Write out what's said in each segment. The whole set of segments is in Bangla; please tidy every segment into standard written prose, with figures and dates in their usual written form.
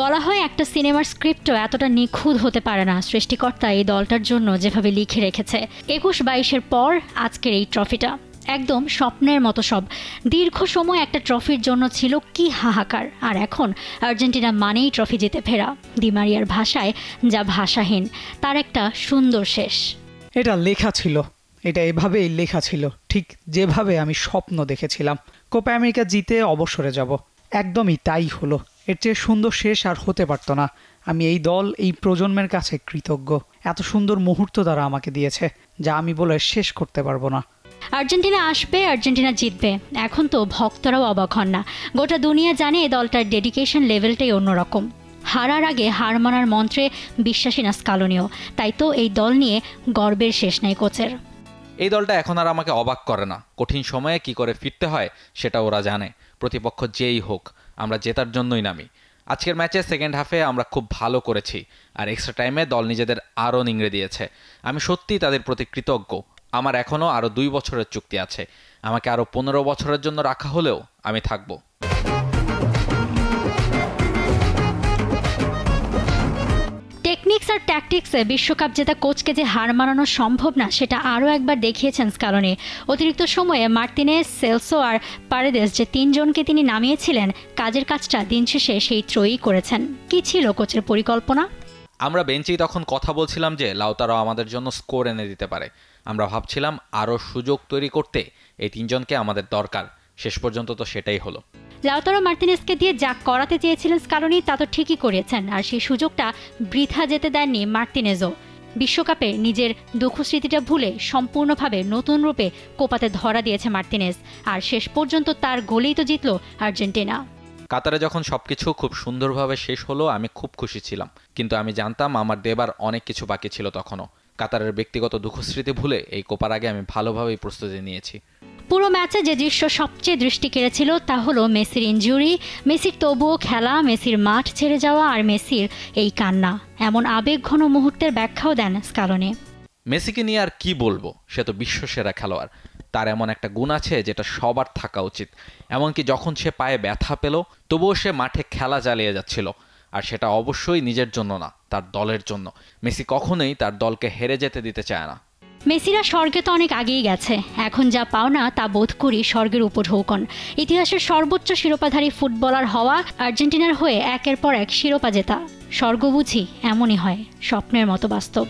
বলা হয় একটা সিনেমার স্ক্রিপ্টও এতটা নিখুঁত হতে পারে না। সৃষ্টিকর্তা এই দলটার জন্য যেভাবে লিখে রেখেছে 21-22-এর পর আজকের এই ট্রফিটা একদম স্বপ্নের মতো সব। দীর্ঘ সময় একটা ট্রফির জন্য ছিল কি হাহাকার, আর এখন আর্জেন্টিনা মানেই ট্রফি জিতে ফেরা। দি মারিয়ার ভাষায় যা ভাষাহীন, তার একটা সুন্দর শেষ। এটা লেখা ছিল, এটা এভাবেই লেখা ছিল, ঠিক যেভাবে আমি স্বপ্ন দেখেছিলাম। কোপা আমেরিকা জিতে অবসরে যাব, একদমই তাই হলো। এর চেয়ে সুন্দর শেষ আর হতে পারতো না। আমি এই দল, এই প্রজন্মের কাছে কৃতজ্ঞ। এত সুন্দর মুহূর্ত তারা আমাকে দিয়েছে, যা আমি বলে শেষ করতে পারবো না। আর্জেন্টিনা আসবে, আর্জেন্টিনা জিতবে, এখন তো ভক্তরাও অবাক হন না। গোটা দুনিয়া জানে এই দলটার ডেডিকেশন লেভেলটাই অন্যরকম। হারার আগে হার মানার মন্ত্রে বিশ্বাসী না স্কালোনিও, তাই তো এই দল নিয়ে গর্বের শেষ নাই কোচের। এই দলটা এখন আর আমাকে অবাক করে না। কঠিন সময়ে কি করে ফিরতে হয় সেটা ওরা জানে। প্রতিপক্ষ যেই হোক, আমরা জেতার জন্যই নামি। আজকের ম্যাচে সেকেন্ড হাফে আমরা খুব ভালো করেছি, আর এক্সট্রা টাইমে দল নিজেদের আরও নিংড়ে দিয়েছে। আমি সত্যিই তাদের প্রতি কৃতজ্ঞ। আমার এখনও আরও 2 বছরের চুক্তি আছে। আমাকে আরও 15 বছরের জন্য রাখা হলেও আমি থাকবো। টেকনিক্স আর ট্যাকটিক্সে বিশ্বকাপ জেতা কোচকে যে হার মানানো সম্ভব না, সেটা আরও একবার দেখিয়েছেন স্কালোনি। অতিরিক্ত সময়ে মার্তিনেজ, সেলসো আর পারেদেস যে 3 জনকে তিনি নামিয়েছিলেন, কাজের কাজটা দিন শেষে সেই ত্রয়ী করেছেন। কি ছিল কোচের পরিকল্পনা? আমরা বেঞ্চেই তখন কথা বলছিলাম যে লাউতারো আমাদের জন্য স্কোর এনে দিতে পারে। আমরা ভাবছিলাম আরও সুযোগ তৈরি করতে এই 3 জনকে আমাদের দরকার। শেষ পর্যন্ত তো সেটাই হলো। লাউতারো মার্তিনেজকে দিয়ে যা করাতে চেয়েছিলেন স্কালোনি, তা তো ঠিকই করিয়েছেন, আর সেই সুযোগটা বৃথা যেতে দেননি মার্তিনেজও। বিশ্বকাপে নিজের দুঃখ স্মৃতিটা ভুলে সম্পূর্ণভাবে নতুন রূপে কোপাতে ধরা দিয়েছে মার্তিনেজ, আর শেষ পর্যন্ত তার গোলেই তো জিতল আর্জেন্টিনা। কাতারে যখন সবকিছু খুব সুন্দরভাবে শেষ হলো আমি খুব খুশি ছিলাম, কিন্তু আমি জানতাম আমার দেবার অনেক কিছু বাকি ছিল তখনও। কাতারের ব্যক্তিগত দুঃখস্মৃতি ভুলে এই কোপার আগে আমি ভালোভাবেই প্রস্তুতি নিয়েছি। পুরো ম্যাচে যে দৃশ্য সবচেয়ে দৃষ্টি কেড়েছিল তা হলো মেসির ইনজুরি, মেসির তবুও খেলা, মেসির মাঠ ছেড়ে যাওয়া আর মেসির এই কান্না। এমন আবেগঘন মুহূর্তের ব্যাখ্যাও দেন স্কালোনি। মেসিকে নিয়ে আর কি বলবো, সে তো বিশ্বসেরা খেলোয়াড়। তার এমন একটা গুণ আছে যেটা সবার থাকা উচিত। এমনকি যখন সে পায়ে ব্যথা পেল তবুও সে মাঠে খেলা চালিয়ে যাচ্ছিল, আর সেটা অবশ্যই নিজের জন্য না, তার দলের জন্য। মেসি কখনোই তার দলকে হেরে যেতে দিতে চায় না। মেসিরা স্বর্গে তো অনেক আগেই গেছে, এখন যা পাওনা তা বোধ করি স্বর্গের উপঢৌকন। ইতিহাসের সর্বোচ্চ শিরোপাধারী ফুটবলার হওয়া, আর্জেন্টিনার হয়ে একের পর এক শিরোপা জেতা। স্বর্গ বুঝি এমনই হয়, স্বপ্নের মতো বাস্তব।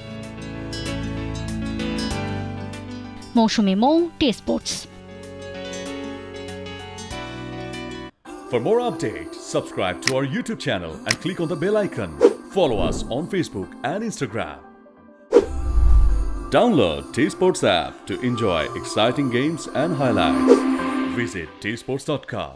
মৌসুমী মৌ, T Sports. For more updates, subscribe to our YouTube channel and click on the bell icon. Follow us on Facebook and Instagram. Download T-Sports app to enjoy exciting games and highlights. Visit tsports.com.